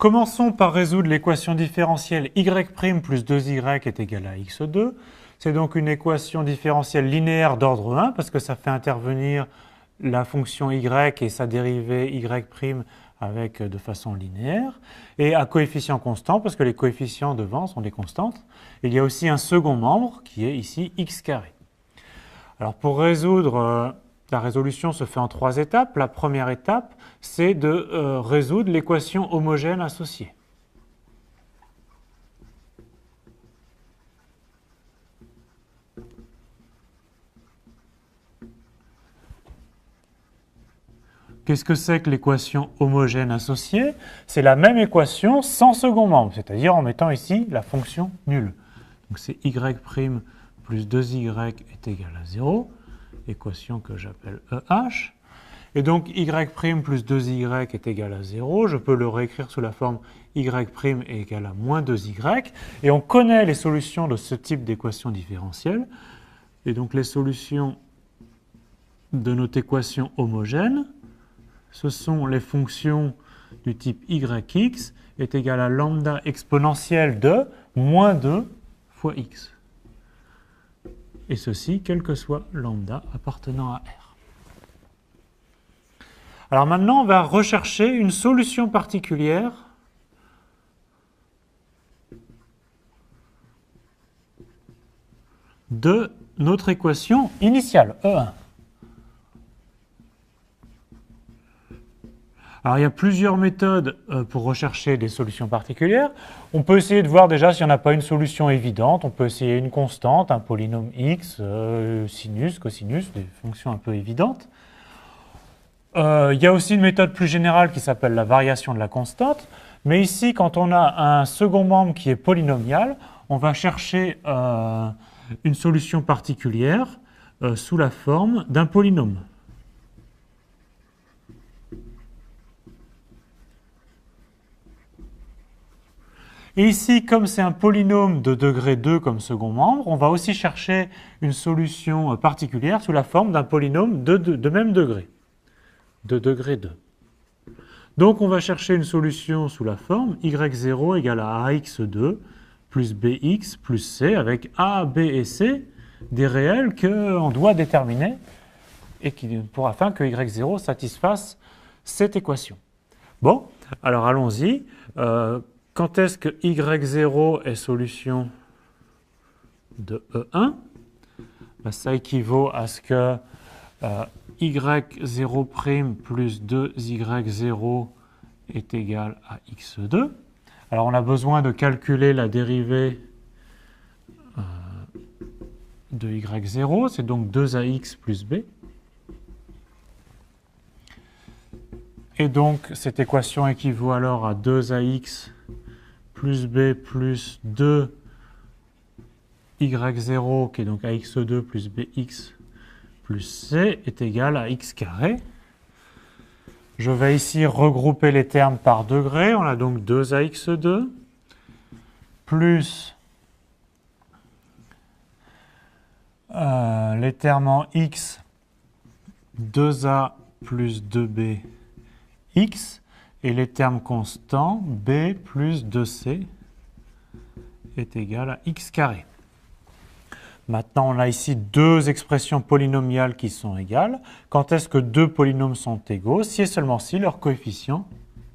commençons par résoudre l'équation différentielle y' plus 2y est égal à x2. C'est donc une équation différentielle linéaire d'ordre 1 parce que ça fait intervenir la fonction y et sa dérivée y' avec de façon linéaire, et à coefficient constant parce que les coefficients devant sont des constantes. Il y a aussi un second membre qui est ici x carré. Alors pour résoudre, la résolution se fait en 3 étapes. La première étape, c'est de résoudre l'équation homogène associée. Qu'est-ce que c'est que l'équation homogène associée? C'est la même équation sans second membre, c'est-à-dire en mettant ici la fonction nulle. Donc c'est y' plus 2y est égal à 0, équation que j'appelle EH. Et donc y' plus 2y est égal à 0, je peux le réécrire sous la forme y' est égal à moins 2y. Et on connaît les solutions de ce type d'équation différentielle. Et donc les solutions de notre équation homogène, ce sont les fonctions du type yx est égal à lambda exponentielle de moins 2 fois x. Et ceci, quel que soit lambda appartenant à R. Alors maintenant, on va rechercher une solution particulière de notre équation initiale, E1. Alors il y a plusieurs méthodes pour rechercher des solutions particulières. On peut essayer de voir déjà s'il n'y en a pas une solution évidente. On peut essayer une constante, un polynôme x, sinus, cosinus, des fonctions un peu évidentes. Il y a aussi une méthode plus générale qui s'appelle la variation de la constante. Mais ici, quand on a un second membre qui est polynomial, on va chercher une solution particulière sous la forme d'un polynôme. Et ici, comme c'est un polynôme de degré 2 comme second membre, on va aussi chercher une solution particulière sous la forme d'un polynôme de même degré, de degré 2. Donc on va chercher une solution sous la forme y0 égale à ax2 plus bx plus c avec a, b et c des réels qu'on doit déterminer et afin que y0 satisfasse cette équation. Bon, alors allons-y. Quand est-ce que y0 est solution de E1? Ça équivaut à ce que y0' plus 2y0 est égal à x2. Alors on a besoin de calculer la dérivée de y0, c'est donc 2ax plus b. Et donc cette équation équivaut alors à 2ax plus b plus 2 y0 qui est donc ax2 plus bx plus c est égal à x carré. Je vais ici regrouper les termes par degré. On a donc 2ax2 plus les termes en x 2a plus 2b x et les termes constants b plus 2c est égal à x carré. Maintenant, on a ici deux expressions polynomiales qui sont égales. Quand est-ce que deux polynômes sont égaux? Si et seulement si leurs coefficients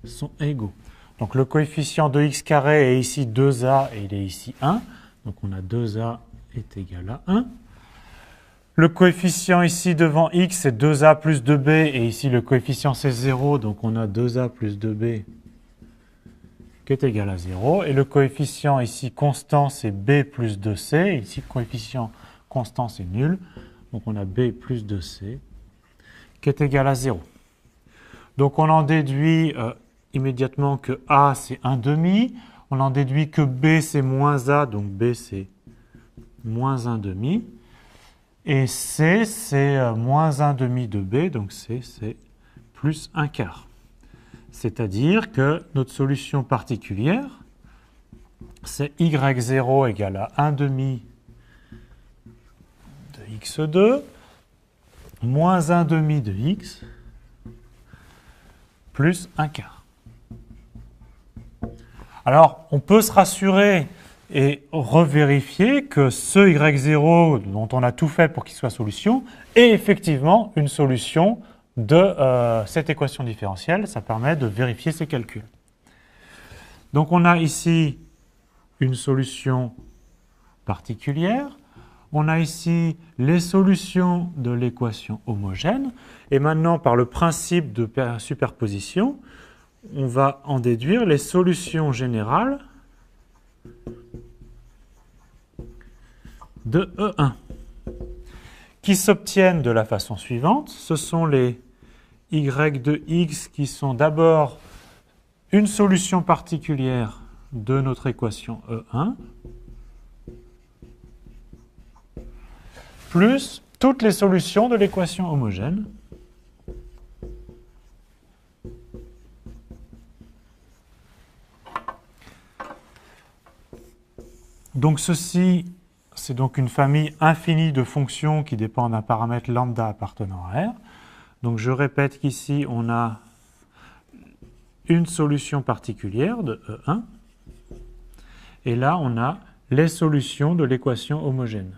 sont égaux. Donc le coefficient de x carré est ici 2a et il est ici 1. Donc on a 2a est égal à 1. Le coefficient ici devant x c'est 2a plus 2b et ici le coefficient c'est 0. Donc on a 2a plus 2b qui est égal à 0. Et le coefficient ici constant, c'est b plus 2c. Et ici, le coefficient constant, c'est nul. Donc on a b plus 2c qui est égal à 0. Donc on en déduit immédiatement que a, c'est 1/2. On en déduit que b, c'est moins a. Donc b, c'est moins 1/2. Et c, c'est moins 1/2 de b. Donc c, c'est plus 1/4. C'est-à-dire que notre solution particulière, c'est y0 égale à 1/2 de x2 moins 1/2 de x plus 1/4. Alors, on peut se rassurer et revérifier que ce y0 dont on a tout fait pour qu'il soit solution est effectivement une solution de cette équation différentielle. Ça permet de vérifier ces calculs. Donc on a ici une solution particulière. On a ici les solutions de l'équation homogène. Et maintenant, par le principe de superposition, on va en déduire les solutions générales de E1, qui s'obtiennent de la façon suivante. Ce sont les y de x qui sont d'abord une solution particulière de notre équation E1, plus toutes les solutions de l'équation homogène. Donc ceci, c'est donc une famille infinie de fonctions qui dépendent d'un paramètre lambda appartenant à R. Donc je répète qu'ici, on a une solution particulière de E1. Et là, on a les solutions de l'équation homogène.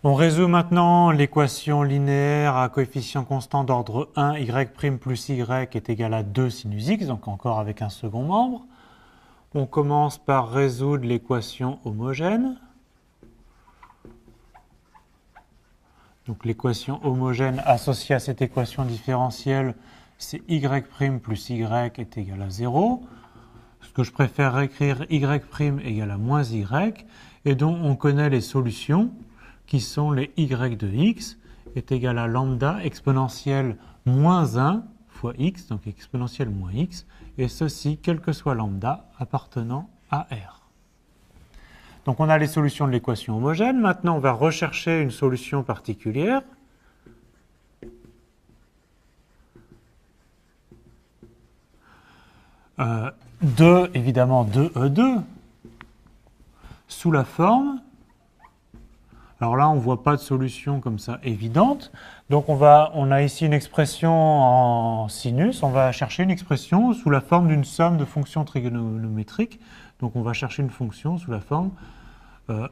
On résout maintenant l'équation linéaire à coefficient constant d'ordre 1, y' plus y est égal à 2 sinus x, donc encore avec un second membre. On commence par résoudre l'équation homogène. Donc l'équation homogène associée à cette équation différentielle, c'est y' plus y est égal à 0. Ce que je préfère écrire y' égale à moins y, et dont on connaît les solutions, qui sont les y de x est égal à lambda exponentielle moins 1 fois x, donc exponentielle moins x, et ceci, quel que soit lambda, appartenant à R. Donc on a les solutions de l'équation homogène. Maintenant, on va rechercher une solution particulière. Évidemment, de E2, sous la forme. Alors là, on ne voit pas de solution comme ça évidente. Donc on a ici une expression en sinus. On va chercher une expression sous la forme d'une somme de fonctions trigonométriques. Donc on va chercher une fonction sous la forme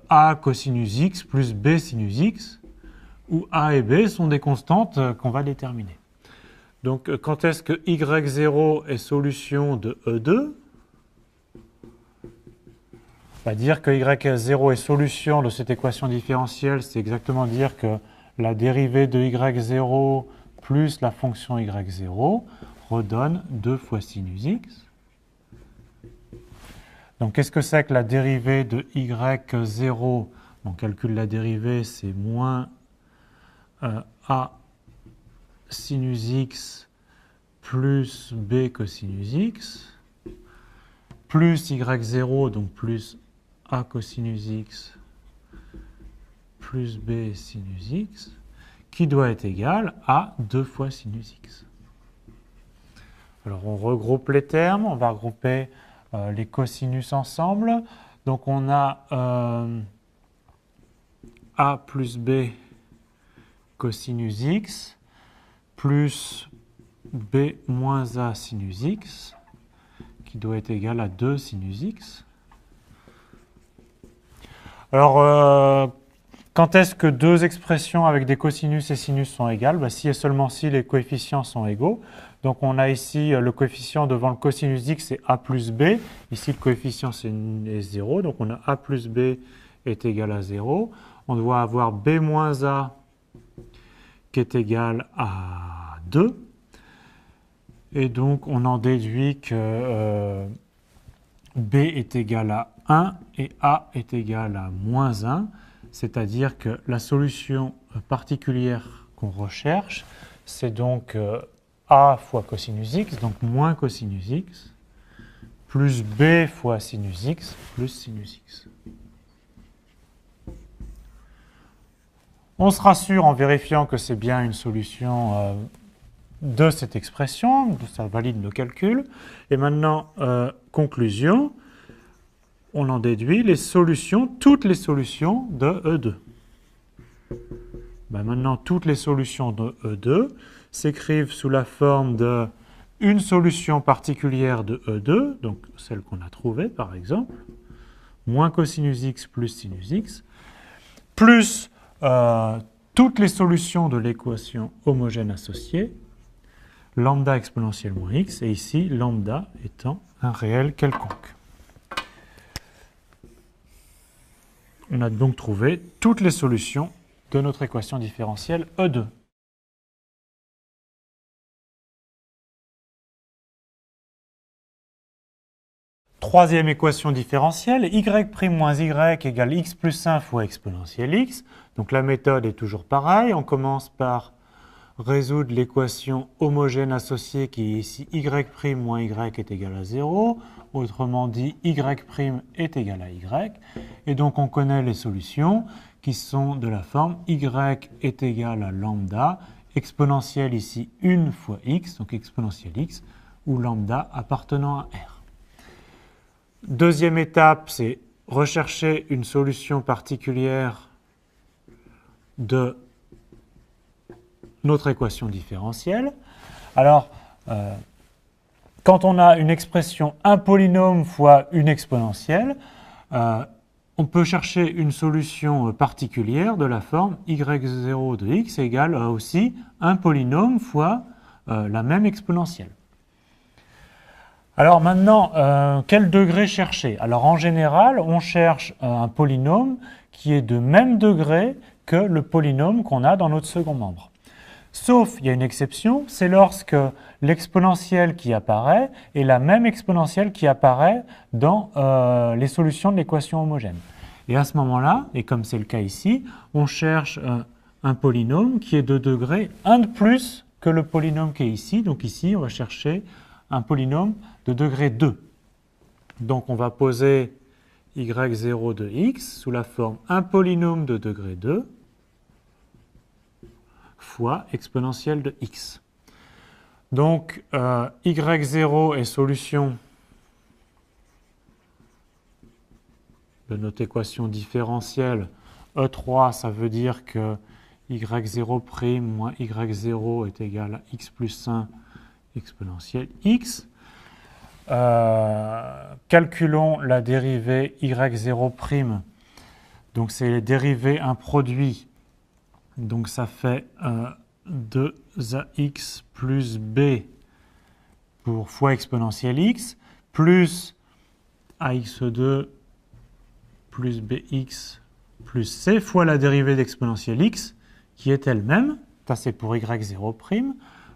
a cosinus x plus b sinus x, où a et b sont des constantes qu'on va déterminer. Donc quand est-ce que y0 est solution de E2 ? On va dire que y0 est solution de cette équation différentielle, c'est exactement dire que la dérivée de y0 plus la fonction y0 redonne 2 fois sinus x. Donc qu'est-ce que c'est que la dérivée de y0 ? On calcule la dérivée, c'est moins a sinus x plus b cosinus x, plus y0, donc plus a cosinus x plus b sinus x, qui doit être égal à 2 fois sinus x. Alors on regroupe les termes, on va regrouper les cosinus ensemble. Donc on a a plus b cosinus x plus b moins a sinus x, qui doit être égal à 2 sinus x. Alors, quand est-ce que deux expressions avec des cosinus et sinus sont égales ? Si et seulement si les coefficients sont égaux. Donc on a ici le coefficient devant le cosinus x, c'est a plus b. Ici, le coefficient, c'est 0. Donc on a a plus b est égal à 0. On doit avoir b moins a qui est égal à 2. Et donc on en déduit que b est égal à 1 et a est égal à moins 1, c'est-à-dire que la solution particulière qu'on recherche, c'est donc a fois cosinus x, donc moins cosinus x, plus b fois sinus x, plus sinus x. On se rassure en vérifiant que c'est bien une solution de cette expression, ça valide nos calculs. Et maintenant, conclusion, on en déduit les solutions, toutes les solutions de E2. Ben maintenant, toutes les solutions de E2 s'écrivent sous la forme de une solution particulière de E2, donc celle qu'on a trouvée par exemple, moins cosinus x plus sinus x, plus toutes les solutions de l'équation homogène associée, lambda exponentielle moins x, et ici lambda étant un réel quelconque. On a donc trouvé toutes les solutions de notre équation différentielle E2. Troisième équation différentielle, y' moins y égale x plus 1 fois exponentielle x. Donc la méthode est toujours pareille. On commence par résoudre l'équation homogène associée qui est ici y' moins y est égal à 0. Autrement dit, y' est égal à y. Et donc on connaît les solutions qui sont de la forme y est égal à lambda, exponentielle ici 1 fois x, donc exponentielle x, ou lambda appartenant à R. Deuxième étape, c'est rechercher une solution particulière de notre équation différentielle. Alors, quand on a une expression un polynôme fois une exponentielle, on peut chercher une solution particulière de la forme y0 de x égale aussi un polynôme fois la même exponentielle. Alors maintenant, quel degré chercher? Alors en général, on cherche un polynôme qui est de même degré que le polynôme qu'on a dans notre second membre. Sauf, il y a une exception, c'est lorsque l'exponentielle qui apparaît est la même exponentielle qui apparaît dans les solutions de l'équation homogène. Et à ce moment-là, et comme c'est le cas ici, on cherche un polynôme qui est de degré 1 de plus que le polynôme qui est ici. Donc ici, on va chercher un polynôme de degré 2. Donc on va poser y0 de x sous la forme un polynôme de degré 2 fois exponentielle de x. Donc y0 est solution de notre équation différentielle E3, ça veut dire que y0' moins y0 est égal à x plus 1 exponentielle x. Calculons la dérivée y0'. Donc c'est dériver un produit. Donc ça fait 2ax plus b pour fois exponentielle x plus ax2 plus bx plus c fois la dérivée d'exponentielle x qui est elle-même, ça c'est pour y0',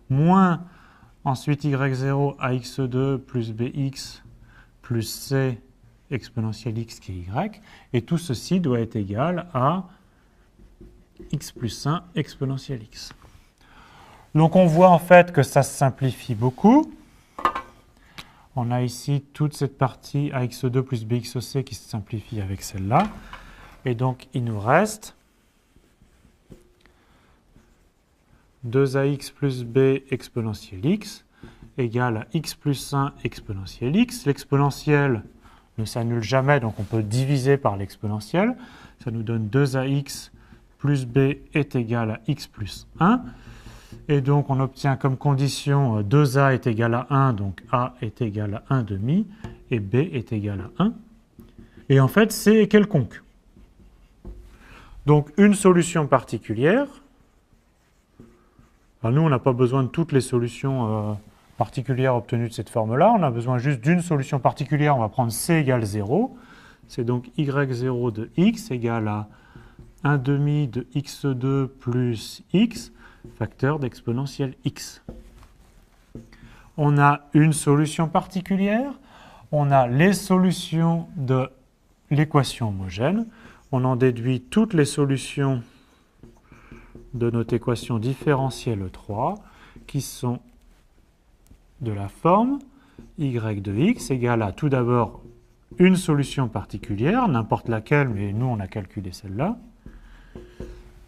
moins ensuite y0 ax2 plus bx plus c exponentielle x qui est y, et tout ceci doit être égal à x plus 1 exponentielle x. Donc on voit en fait que ça se simplifie beaucoup. On a ici toute cette partie ax2 plus bxc qui se simplifie avec celle-là. Et donc il nous reste 2ax plus b exponentielle x égale à x plus 1 exponentielle x. L'exponentielle ne s'annule jamais, donc on peut diviser par l'exponentielle. Ça nous donne 2ax plus b est égal à x plus 1. Et donc on obtient comme condition 2a est égal à 1, donc a est égal à 1 demi, et b est égal à 1. Et en fait, c est quelconque. Donc une solution particulière. Alors nous, on n'a pas besoin de toutes les solutions particulières obtenues de cette forme-là. On a besoin juste d'une solution particulière. On va prendre c égale 0. C'est donc y0 de x égale à 1 demi de x2 plus x, facteur d'exponentielle x. On a une solution particulière. On a les solutions de l'équation homogène. On en déduit toutes les solutions de notre équation différentielle 3 qui sont de la forme y de x égale à tout d'abord une solution particulière, n'importe laquelle, mais nous on a calculé celle-là,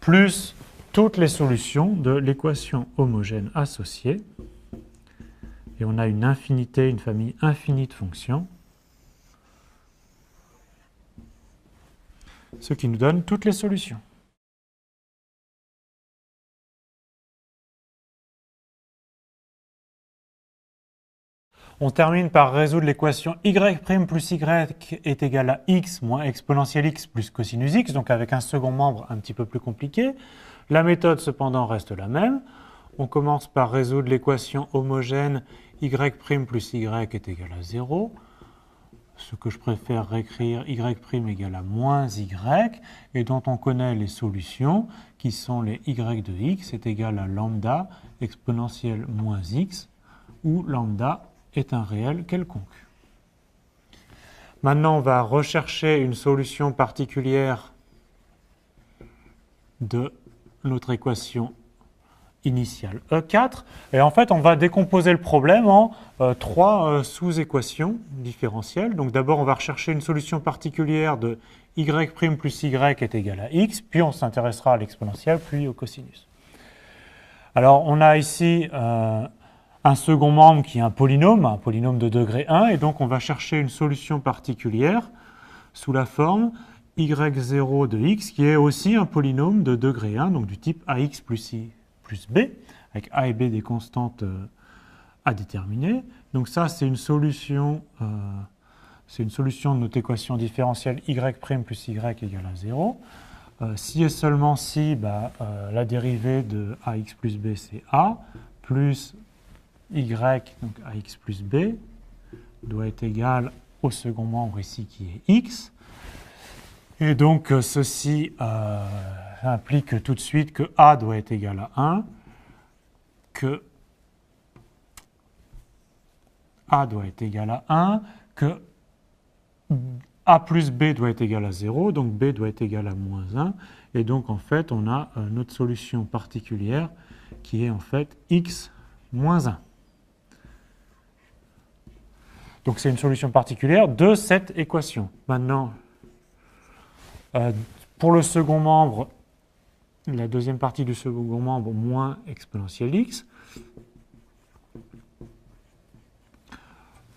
plus toutes les solutions de l'équation homogène associée. Et on a une infinité, une famille infinie de fonctions, ce qui nous donne toutes les solutions. On termine par résoudre l'équation y' plus y est égal à x moins exponentielle x plus cosinus x, donc avec un second membre un petit peu plus compliqué. La méthode cependant reste la même. On commence par résoudre l'équation homogène y' plus y est égal à 0. Ce que je préfère réécrire y' égale à moins y, et dont on connaît les solutions, qui sont les y de x est égal à lambda exponentielle moins x, où lambda est un réel quelconque. Maintenant, on va rechercher une solution particulière de notre équation initiale E4. Et en fait, on va décomposer le problème en trois sous-équations différentielles. Donc d'abord, on va rechercher une solution particulière de y' plus y est égal à x, puis on s'intéressera à l'exponentielle, puis au cosinus. Alors, on a ici un second membre qui est un polynôme de degré 1, et donc on va chercher une solution particulière sous la forme y0 de x, qui est aussi un polynôme de degré 1, donc du type ax plus i plus b, avec a et b des constantes à déterminer. Donc ça, c'est une solution de notre équation différentielle y' plus y égale à 0. Si et seulement si, la dérivée de ax plus b, c'est a, plus y, donc ax plus b, doit être égal au second membre ici qui est x. Et donc ceci implique tout de suite que a doit être égal à 1, que a doit être égal à 1, que a plus b doit être égal à 0, donc b doit être égal à moins 1. Et donc en fait, on a notre solution particulière qui est en fait x moins 1. Donc c'est une solution particulière de cette équation. Maintenant, pour le second membre, la deuxième partie du second membre, moins exponentielle x,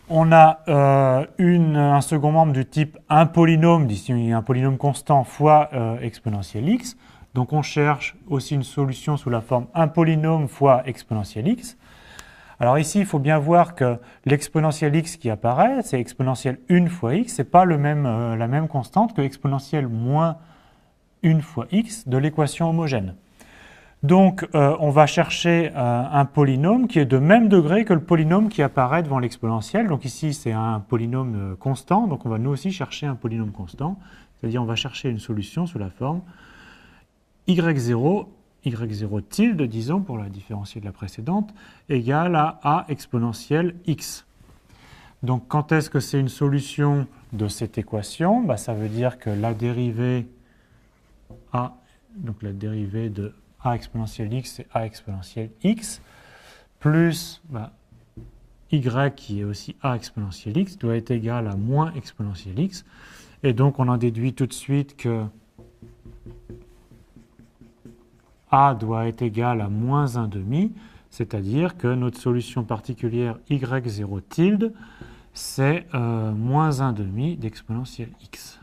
on a un second membre du type un polynôme, ici un polynôme constant fois exponentielle x. Donc on cherche aussi une solution sous la forme un polynôme fois exponentielle x. Alors ici, il faut bien voir que l'exponentielle x qui apparaît, c'est exponentielle 1 fois x, ce n'est pas la même constante que exponentielle moins 1 fois x de l'équation homogène. Donc on va chercher un polynôme qui est de même degré que le polynôme qui apparaît devant l'exponentielle. Donc ici, c'est un polynôme constant, donc on va nous aussi chercher un polynôme constant, c'est-à-dire on va chercher une solution sous la forme y0 tilde, disons, pour la différencier de la précédente, égale à a exponentielle x. Donc, quand est-ce que c'est une solution de cette équation? Ça veut dire que la dérivée donc la dérivée de a exponentielle x, c'est a exponentielle x, plus y qui est aussi a exponentielle x, doit être égal à moins exponentielle x. Et donc, on en déduit tout de suite que a doit être égal à moins 1,5, c'est-à-dire que notre solution particulière y0 tilde, c'est moins 1,5 d'exponentielle x.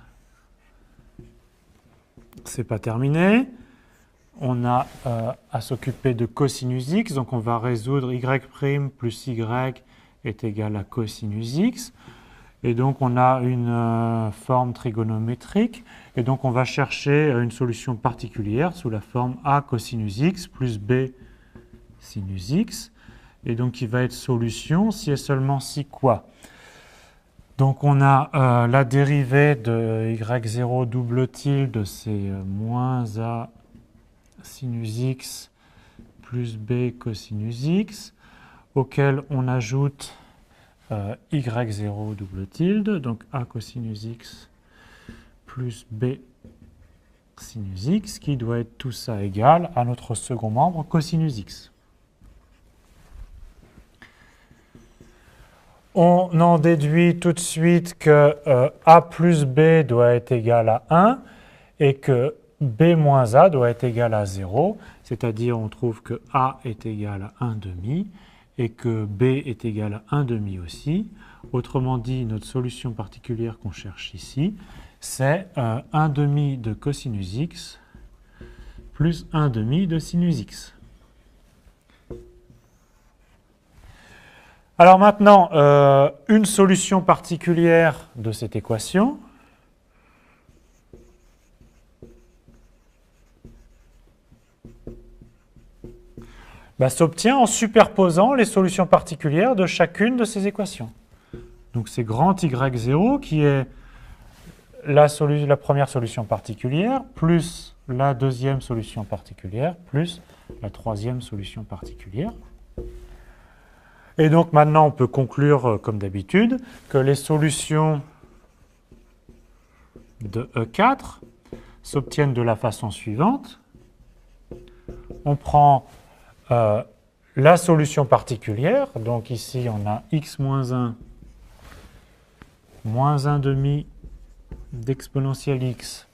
C'est pas terminé. On a à s'occuper de cosinus x, donc on va résoudre y' plus y est égal à cosinus x. Et donc on a une forme trigonométrique, et donc on va chercher une solution particulière sous la forme a cosinus x plus b sinus x, et donc qui va être solution si et seulement si quoi? Donc on a la dérivée de y0 double tilde, c'est moins a sinus x plus b cosinus x, auquel on ajoute y0 double tilde, donc a cosinus x plus b sinus x, qui doit être tout ça égal à notre second membre cosinus x. On en déduit tout de suite que a plus b doit être égal à 1 et que b moins a doit être égal à 0, c'est-à-dire on trouve que a est égal à 1 demi et que b est égal à 1 demi aussi. Autrement dit, notre solution particulière qu'on cherche ici, c'est 1 demi de cosinus x plus 1 demi de sinus x. Alors maintenant, une solution particulière de cette équation, s'obtient en superposant les solutions particulières de chacune de ces équations. Donc c'est grand Y0 qui est la première solution particulière, plus la deuxième solution particulière, plus la troisième solution particulière. Et donc maintenant on peut conclure, comme d'habitude, que les solutions de E4 s'obtiennent de la façon suivante. On prend la solution particulière, donc ici on a x moins 1 moins 1 demi d'exponentielle x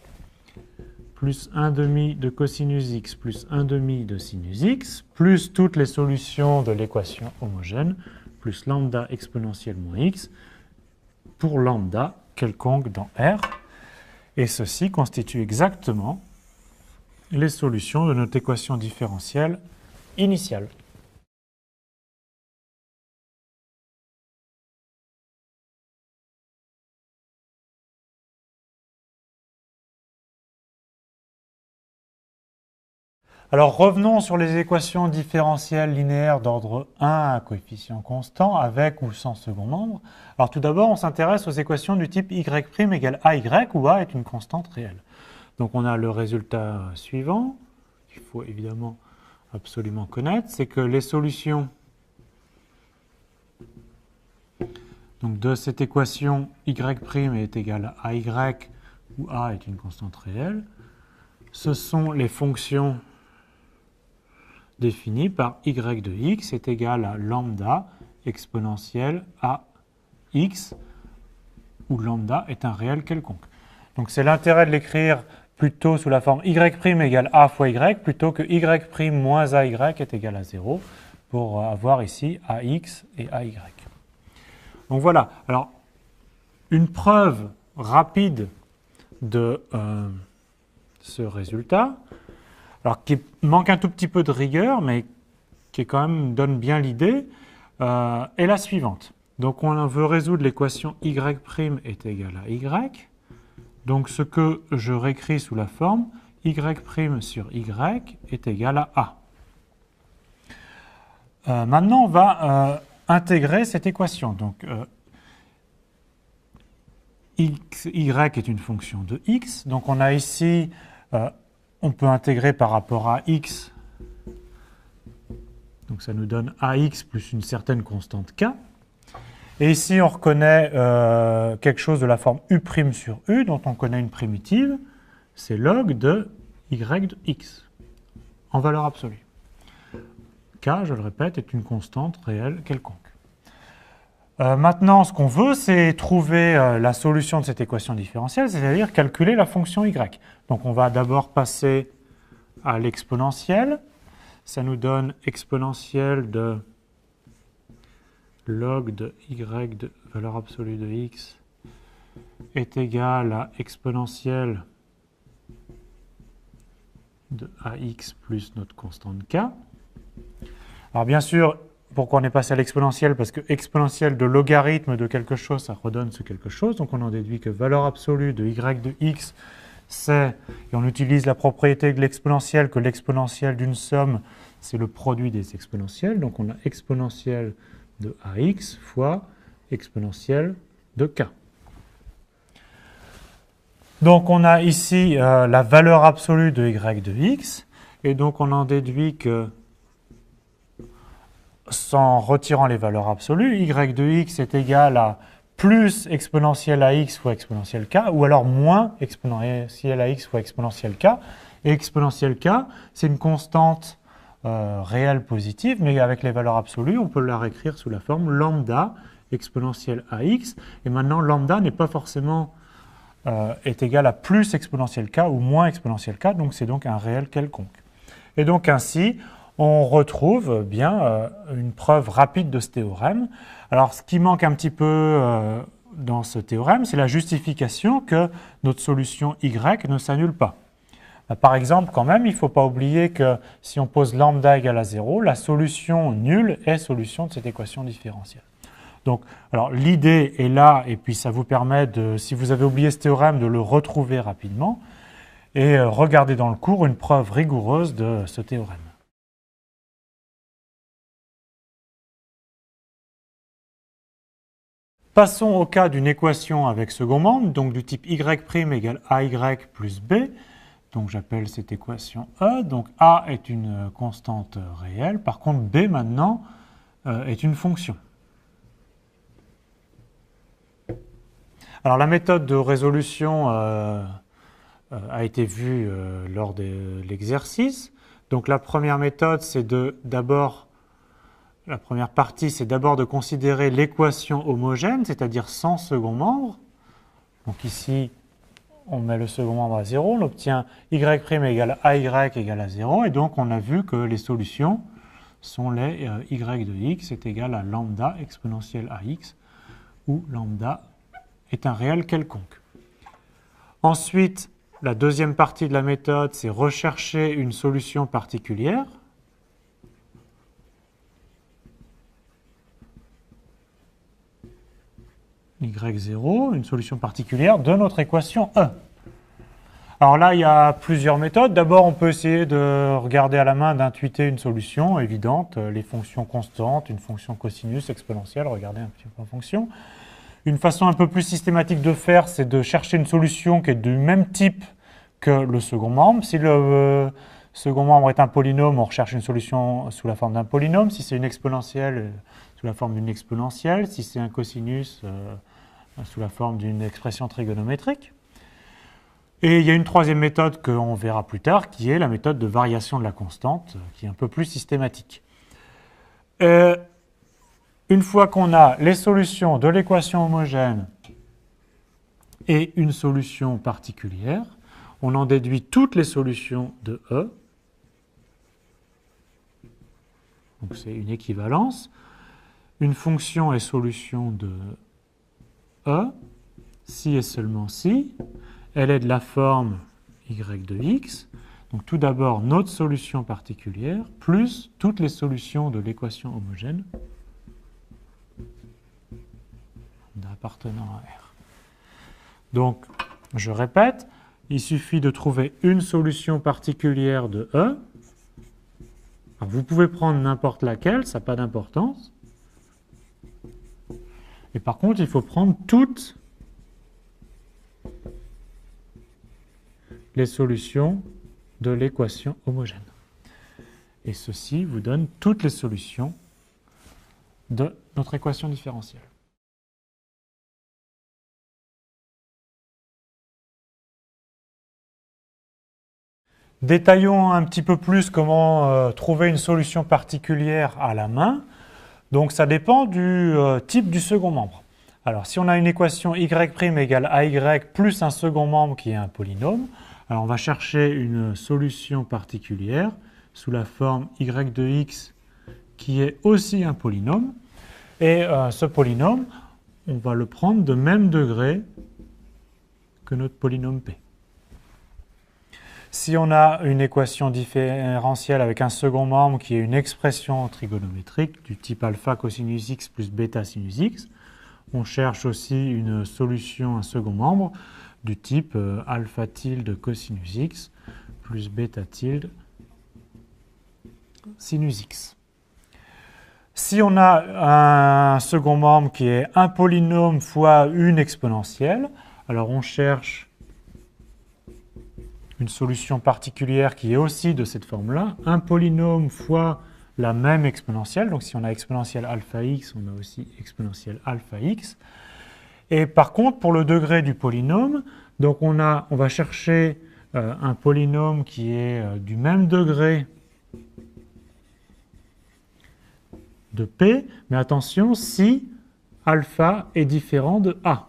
plus 1 demi de cosinus x plus 1 demi de sinus x, plus toutes les solutions de l'équation homogène, plus lambda exponentielle moins x, pour lambda quelconque dans R. Et ceci constitue exactement les solutions de notre équation différentielle initiale. Alors revenons sur les équations différentielles linéaires d'ordre 1 à coefficient constant, avec ou sans second membre. Alors tout d'abord, on s'intéresse aux équations du type y' égale ay, où a est une constante réelle. Donc on a le résultat suivant, qu'il faut évidemment absolument connaître, c'est que les solutions donc, de cette équation y' est égal à ay, où a est une constante réelle, ce sont les fonctions défini par y de x est égal à lambda exponentielle à x, où lambda est un réel quelconque. Donc c'est l'intérêt de l'écrire plutôt sous la forme y' égale a fois y, plutôt que y' moins ay est égal à 0, pour avoir ici ax et ay. Donc voilà, alors une preuve rapide de ce résultat, alors qui manque un tout petit peu de rigueur, mais qui quand même donne bien l'idée, est la suivante. Donc on veut résoudre l'équation y' est égal à y. Donc ce que je réécris sous la forme y' sur y est égal à a. Maintenant on va intégrer cette équation. Donc y est une fonction de x. Donc on a ici... on peut intégrer par rapport à x, donc ça nous donne ax plus une certaine constante k. Et ici, on reconnaît quelque chose de la forme u' sur u, dont on connaît une primitive, c'est log de y de x, en valeur absolue. K, je le répète, est une constante réelle quelconque. Maintenant, ce qu'on veut, c'est trouver la solution de cette équation différentielle, c'est-à-dire calculer la fonction y. Donc on va d'abord passer à l'exponentielle. Ça nous donne exponentielle de log de y de valeur absolue de x est égal à exponentielle de ax plus notre constante k. Alors bien sûr, pourquoi on est passé à l'exponentielle? Parce que exponentielle de logarithme de quelque chose, ça redonne ce quelque chose. Donc on en déduit que valeur absolue de y de x, c'est, et on utilise la propriété de l'exponentielle, que l'exponentielle d'une somme, c'est le produit des exponentielles. Donc on a exponentielle de ax fois exponentielle de k. Donc on a ici la valeur absolue de y de x, et donc on en déduit que, en retirant les valeurs absolues, y de x est égal à plus exponentielle à x fois exponentielle k, ou alors moins exponentielle à x fois exponentielle k. Et exponentielle k, c'est une constante réelle positive, mais avec les valeurs absolues, on peut la réécrire sous la forme lambda exponentielle à x. Et maintenant, lambda n'est pas forcément est égal à plus exponentielle k ou moins exponentielle k, donc c'est donc un réel quelconque. Et donc ainsi, on retrouve bien une preuve rapide de ce théorème. Alors ce qui manque un petit peu dans ce théorème, c'est la justification que notre solution y ne s'annule pas. Par exemple, quand même, il ne faut pas oublier que si on pose lambda égale à 0, la solution nulle est solution de cette équation différentielle. Donc, alors l'idée est là, et puis ça vous permet de, si vous avez oublié ce théorème, de le retrouver rapidement et regarder dans le cours une preuve rigoureuse de ce théorème. Passons au cas d'une équation avec second membre, donc du type y' égale ay plus b. Donc j'appelle cette équation E. Donc A est une constante réelle. Par contre, B maintenant est une fonction. Alors la méthode de résolution a été vue lors de l'exercice. Donc la première méthode, c'est la première partie, c'est d'abord de considérer l'équation homogène, c'est-à-dire sans second membre. Donc ici, on met le second membre à 0, on obtient y' égale ay égale à 0, et donc on a vu que les solutions sont les y de x est égal à lambda exponentielle ax, où lambda est un réel quelconque. Ensuite, la deuxième partie de la méthode, c'est rechercher une solution particulière. y0, une solution particulière de notre équation E. Alors là, il y a plusieurs méthodes. D'abord, on peut essayer de regarder à la main, d'intuiter une solution évidente, les fonctions constantes, une fonction cosinus exponentielle, regardez un petit peu en fonction. Une façon un peu plus systématique de faire, c'est de chercher une solution qui est du même type que le second membre. Si le second membre est un polynôme, on recherche une solution sous la forme d'un polynôme. Si c'est une exponentielle, sous la forme d'une exponentielle. Si c'est un cosinus, sous la forme d'une expression trigonométrique. Et il y a une troisième méthode qu'on verra plus tard, qui est la méthode de variation de la constante, qui est un peu plus systématique. Une fois qu'on a les solutions de l'équation homogène et une solution particulière, on en déduit toutes les solutions de E. Donc c'est une équivalence. Une fonction est solution de E, si et seulement si. Elle est de la forme y de x. Donc tout d'abord notre solution particulière, plus toutes les solutions de l'équation homogène appartenant à R. Donc, je répète, il suffit de trouver une solution particulière de E. Alors, vous pouvez prendre n'importe laquelle, ça n'a pas d'importance. Et par contre, il faut prendre toutes les solutions de l'équation homogène. Et ceci vous donne toutes les solutions de notre équation différentielle. Détaillons un petit peu plus comment trouver une solution particulière à la main. Donc ça dépend du type du second membre. Alors si on a une équation y' égale ay plus un second membre qui est un polynôme, alors on va chercher une solution particulière sous la forme y de x qui est aussi un polynôme. Et ce polynôme, on va le prendre de même degré que notre polynôme p. Si on a une équation différentielle avec un second membre qui est une expression trigonométrique du type alpha cosinus x plus bêta sinus x, on cherche aussi une solution, un second membre du type alpha tilde cosinus x plus bêta tilde sinus x. Si on a un second membre qui est un polynôme fois une exponentielle, alors on cherche une solution particulière qui est aussi de cette forme-là, un polynôme fois la même exponentielle. Donc si on a exponentielle alpha x, on a aussi exponentielle alpha x. Et par contre, pour le degré du polynôme, donc on va chercher un polynôme qui est du même degré de P, mais attention si alpha est différent de A.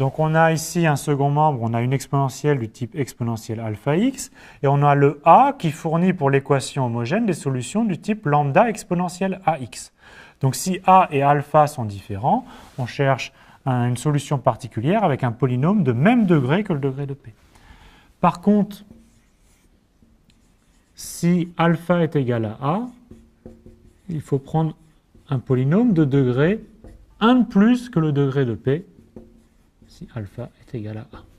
Donc on a ici un second membre, on a une exponentielle du type exponentielle alpha x, et on a le a qui fournit pour l'équation homogène des solutions du type lambda exponentielle ax. Donc si a et alpha sont différents, on cherche une solution particulière avec un polynôme de même degré que le degré de p. Par contre, si alpha est égal à a, il faut prendre un polynôme de degré 1 de plus que le degré de p, si alpha est égal à a.